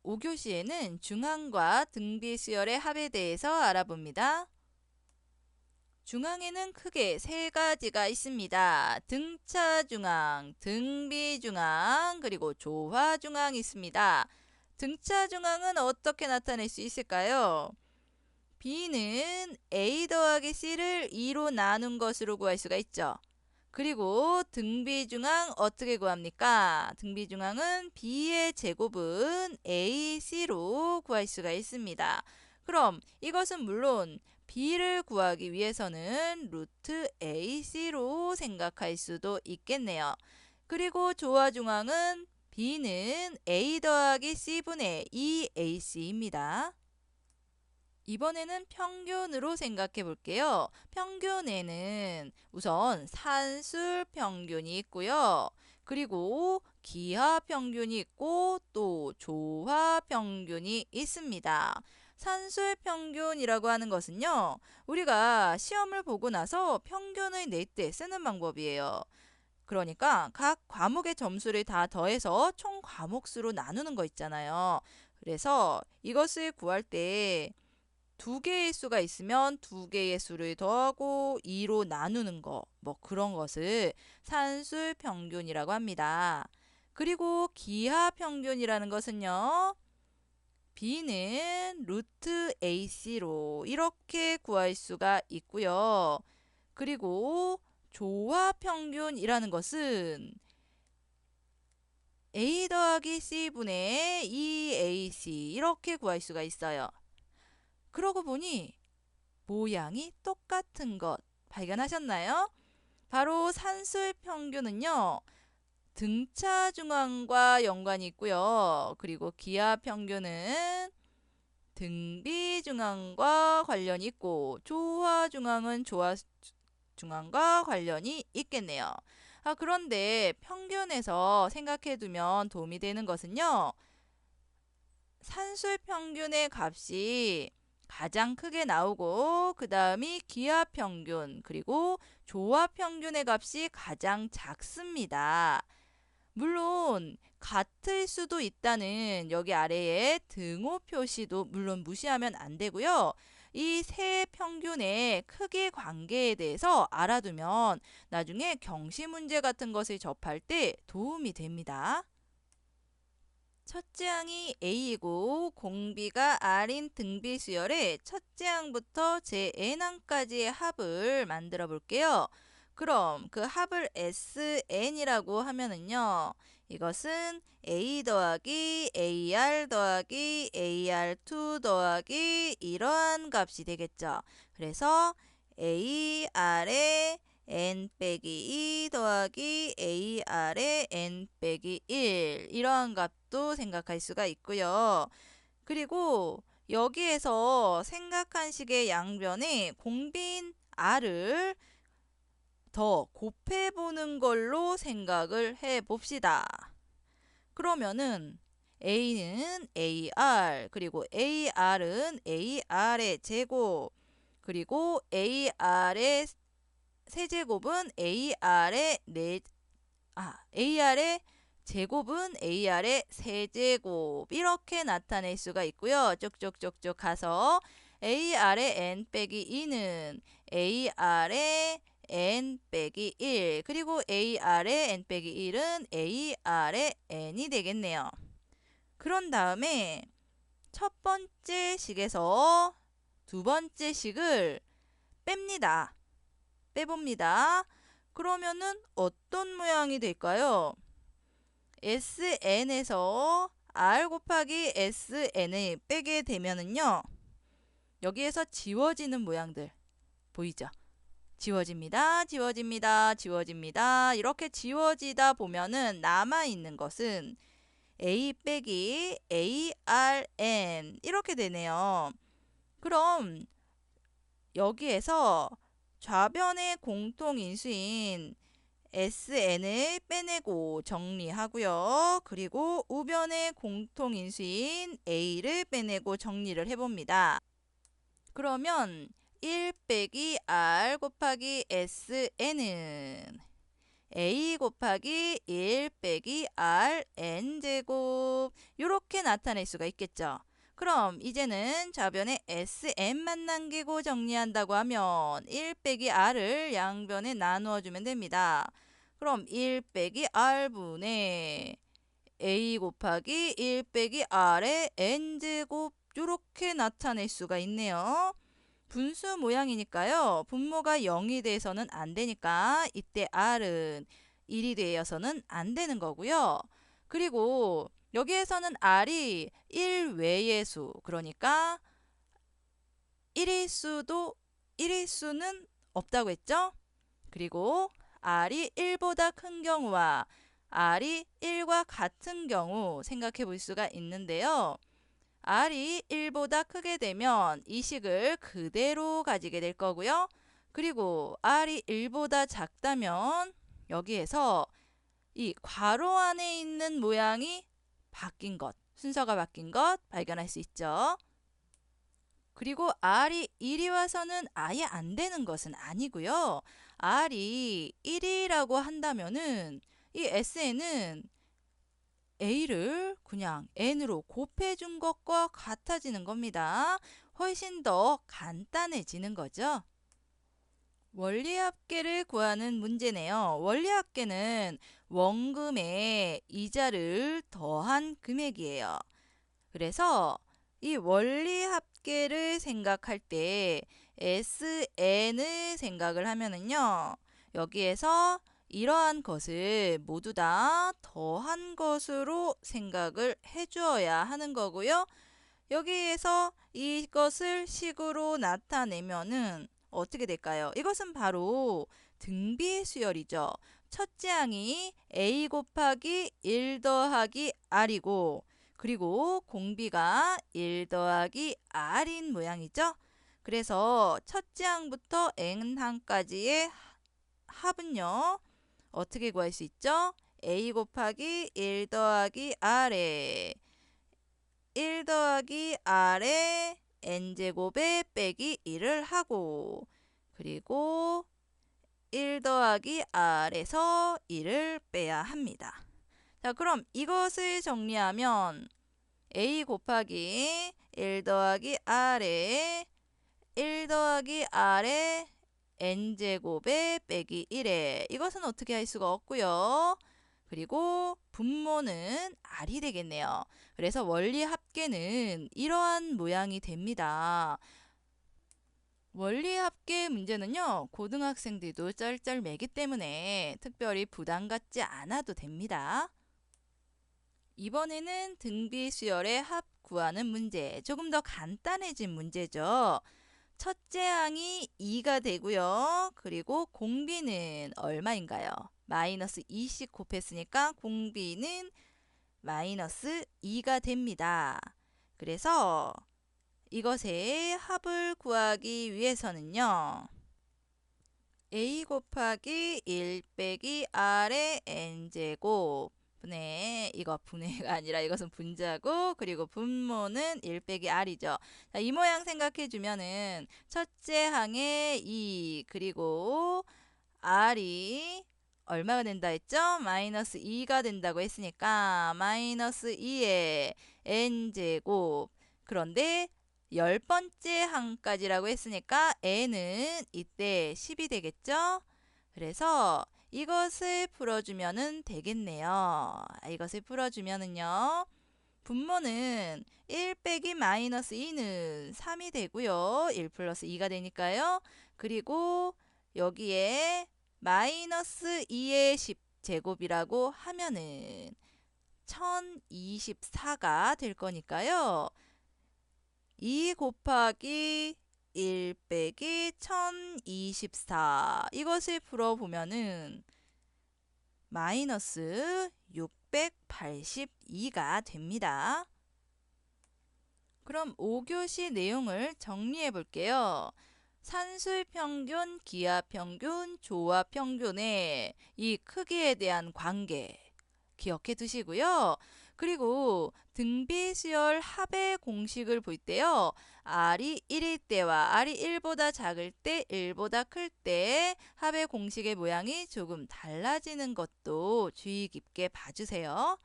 5교시에는 중항과 등비수열의 합에 대해서 알아봅니다. 중항에는 크게 세 가지가 있습니다. 등차중항, 등비중항, 그리고 조화중항이 있습니다. 등차중항은 어떻게 나타낼 수 있을까요? B는 A 더하기 C를 2로 나눈 것으로 구할 수가 있죠. 그리고 등비중항 어떻게 구합니까? 등비중항은 B의 제곱은 AC로 구할 수가 있습니다. 그럼 이것은 물론 B를 구하기 위해서는 루트 AC로 생각할 수도 있겠네요. 그리고 조화중항은 B는 A 더하기 C분의 2AC입니다. 이번에는 평균으로 생각해 볼게요. 평균에는 우선 산술 평균이 있고요. 그리고 기하 평균이 있고 또 조화 평균이 있습니다. 산술 평균이라고 하는 것은요. 우리가 시험을 보고 나서 평균을 낼 때 쓰는 방법이에요. 그러니까 각 과목의 점수를 다 더해서 총 과목 수로 나누는 거 있잖아요. 그래서 이것을 구할 때 두 개의 수가 있으면 두 개의 수를 더하고 2로 나누는 거, 뭐 그런 것을 산술 평균이라고 합니다. 그리고 기하 평균이라는 것은요. B는 루트 AC로 이렇게 구할 수가 있고요. 그리고 조화 평균이라는 것은 A 더하기 C분의 2AC 이렇게 구할 수가 있어요. 그러고 보니 모양이 똑같은 것 발견하셨나요? 바로 산술 평균은요. 등차 중앙과 연관이 있고요. 그리고 기하 평균은 등비 중앙과 관련이 있고 조화 중앙은 조화 중앙과 관련이 있겠네요. 그런데 평균에서 생각해 두면 도움이 되는 것은요. 산술 평균의 값이 가장 크게 나오고 그 다음이 기하 평균 그리고 조화 평균의 값이 가장 작습니다. 물론 같을 수도 있다는 여기 아래에 등호 표시도 물론 무시하면 안 되고요. 이 세 평균의 크기 관계에 대해서 알아두면 나중에 경시 문제 같은 것을 접할 때 도움이 됩니다. 첫째 항이 A이고 공비가 R인 등비수열의 첫째 항부터 제 n항까지의 합을 만들어 볼게요. 그럼 그 합을 SN이라고 하면은요. 이것은 A 더하기 AR 더하기 AR2 더하기 이러한 값이 되겠죠. 그래서 AR의 n 빼기 2 더하기 AR의 n 빼기 1 이러한 값도 생각할 수가 있고요. 그리고 여기에서 생각한 식의 양변에 공비인 R을 더 곱해보는 걸로 생각을 해봅시다. 그러면은 A는 AR 그리고 AR은 AR의 제곱 그리고 AR의 세제곱은 AR의 제곱은 AR의 세제곱 이렇게 나타낼 수가 있고요. 쭉쭉쭉쭉 가서 AR의 n 빼기 2는 AR의 n 빼기 1 그리고 AR의 n 빼기 1은 AR의 n이 되겠네요. 그런 다음에 첫 번째 식에서 두 번째 식을 뺍니다. 빼봅니다. 그러면은 어떤 모양이 될까요? SN에서 R 곱하기 SN을 빼게 되면은요. 여기에서 지워지는 모양들 보이죠? 지워집니다. 지워집니다. 지워집니다. 이렇게 지워지다 보면은 남아있는 것은 A 빼기 ARN 이렇게 되네요. 그럼 여기에서 좌변의 공통인수인 SN을 빼내고 정리하고요. 그리고 우변의 공통인수인 A를 빼내고 정리를 해봅니다. 그러면 1 빼기 R 곱하기 SN은 A 곱하기 1 빼기 R N제곱 이렇게 나타낼 수가 있겠죠. 그럼 이제는 좌변에 SN만 남기고 정리한다고 하면 1 빼기 R을 양변에 나누어 주면 됩니다. 그럼 1 빼기 R분의 A 곱하기 1 빼기 R의 N제곱 이렇게 나타낼 수가 있네요. 분수 모양이니까요. 분모가 0이 돼서는 안 되니까 이때 R은 1이 되어서는 안 되는 거고요. 그리고 여기에서는 R이 1 외의 수, 그러니까 1일 수는 없다고 했죠? 그리고 R이 1보다 큰 경우와 R이 1과 같은 경우 생각해 볼 수가 있는데요. R이 1보다 크게 되면 이 식을 그대로 가지게 될 거고요. 그리고 R이 1보다 작다면 여기에서 이 괄호 안에 있는 모양이 바뀐 것, 순서가 바뀐 것 발견할 수 있죠. 그리고 R이 1이 와서는 아예 안 되는 것은 아니고요. R이 1이라고 한다면은 이 SN은 A를 그냥 N으로 곱해준 것과 같아지는 겁니다. 훨씬 더 간단해지는 거죠. 원리합계를 구하는 문제네요. 원리합계는 원금에 이자를 더한 금액이에요. 그래서 이 원리합계를 생각할 때 SN을 생각을 하면은요. 여기에서 이러한 것을 모두 다 더한 것으로 생각을 해주어야 하는 거고요. 여기에서 이것을 식으로 나타내면은 어떻게 될까요? 이것은 바로 등비의 수열이죠. 첫째 항이 A 곱하기 1 더하기 R이고 그리고 공비가 1 더하기 R인 모양이죠. 그래서 첫째 항부터 N항까지의 합은요. 어떻게 구할 수 있죠? A 곱하기 1 더하기 R에 1 더하기 R에 N제곱에 빼기 1을 하고 그리고 1 더하기 R에서 1을 빼야 합니다. 자, 그럼 이것을 정리하면 A 곱하기 1 더하기 R에 1 더하기 R에 N제곱에 빼기 1에 이것은 어떻게 할 수가 없고요. 그리고 분모는 R이 되겠네요. 그래서 원리 합계는 이러한 모양이 됩니다. 원리 합계 문제는요. 고등학생들도 쩔쩔매기 때문에 특별히 부담 갖지 않아도 됩니다. 이번에는 등비 수열의 합 구하는 문제. 조금 더 간단해진 문제죠. 첫째 항이 2가 되고요. 그리고 공비는 얼마인가요? 마이너스 2씩 곱했으니까 공비는 마이너스 2가 됩니다. 그래서 이것의 합을 구하기 위해서는요. A 곱하기 1 빼기 R의 N제곱 분의 이거 분해가 아니라 이것은 분자고 그리고 분모는 1 빼기 R이죠. 자, 이 모양 생각해 주면은 첫째 항에 2 그리고 R이 얼마가 된다 했죠? 마이너스 2가 된다고 했으니까 마이너스 2의 N제곱 그런데 10번째 항까지라고 했으니까 n은 이때 10이 되겠죠? 그래서 이것을 풀어주면은 되겠네요. 이것을 풀어주면은요. 분모는 1 빼기 마이너스 2는 3이 되고요. 1 플러스 2가 되니까요. 그리고 여기에 마이너스 2의 10제곱이라고 하면은 1024가 될 거니까요. 2 곱하기 1 빼기 1024 이것을 풀어보면은 마이너스 682가 됩니다. 그럼 5교시 내용을 정리해 볼게요. 산술평균, 기하평균, 조합평균의 이 크기에 대한 관계 기억해 두시고요. 그리고 등비수열 합의 공식을 볼 때요. R이 1일 때와 R이 1보다 작을 때, 1보다 클 때 합의 공식의 모양이 조금 달라지는 것도 주의 깊게 봐주세요.